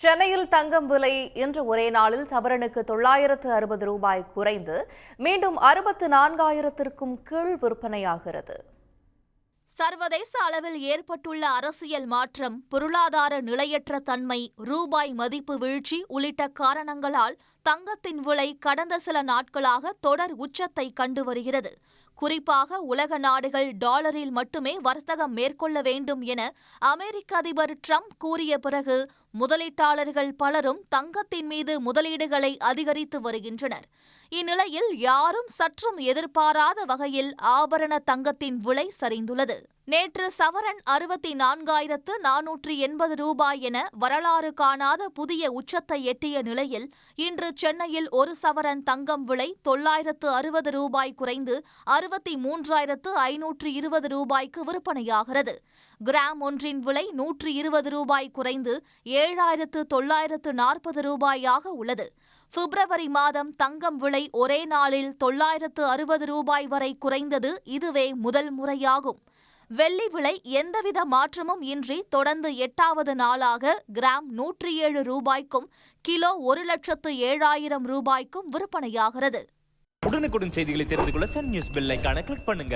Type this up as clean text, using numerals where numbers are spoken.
சென்னையில் தங்கம் விலை இன்று ஒரே நாளில் சவரனுக்கு 960 ரூபாய் குறைந்து மீண்டும் 64,000க்கும் கீழ் விற்பனையாகிறது. சர்வதேச அளவில் ஏற்பட்டுள்ள அரசியல் மாற்றம், பொருளாதார நிலையற்ற தன்மை, ரூபாய் மதிப்பு வீழ்ச்சி உள்ளிட்ட காரணங்களால் தங்கத்தின் விலை கடந்த சில நாட்களாக தொடர் உச்சத்தை கண்டு வருகிறது. குறிப்பாக உலக நாடுகள் டாலரில் மட்டுமே வர்த்தகம் மேற்கொள்ள வேண்டும் என அமெரிக்க அதிபர் டிரம்ப் கூறிய பிறகு முதலீட்டாளர்கள் பலரும் தங்கத்தின் மீது முதலீடுகளை அதிகரித்து வருகின்றனர். இந்நிலையில் யாரும் சற்றும் எதிர்பாராத வகையில் ஆபரண தங்கத்தின் விலை சரிந்துள்ளது. நேற்று சவரன் 64,480 ரூபாய் என வரலாறு காணாத புதிய உச்சத்தை எட்டிய நிலையில் இன்று சென்னையில் ஒரு சவரன் தங்கம் விலை 960 ரூபாய் குறைந்து 63,520 ரூபாய்க்கு விற்பனையாகிறது. கிராம் ஒன்றின் விலை 120 ரூபாய் குறைந்து 7,940 ரூபாயாக உள்ளது. பிப்ரவரி மாதம் தங்கம் விலை ஒரே நாளில் 960 ரூபாய் வரை குறைந்தது இதுவே முதல் முறையாகும். வெள்ளி விலை எந்தவித மாற்றமும் இன்றி தொடர்ந்து 8வது நாளாக கிராம் 107 ரூபாய்க்கும் கிலோ 1,07,000 ரூபாய்க்கும் விற்பனையாகிறது. உடனுக்குடன் செய்திகளை தெரிந்து கொள்ள சன் நியூஸ் பெல் ஐகானை கிளிக் பண்ணுங்க.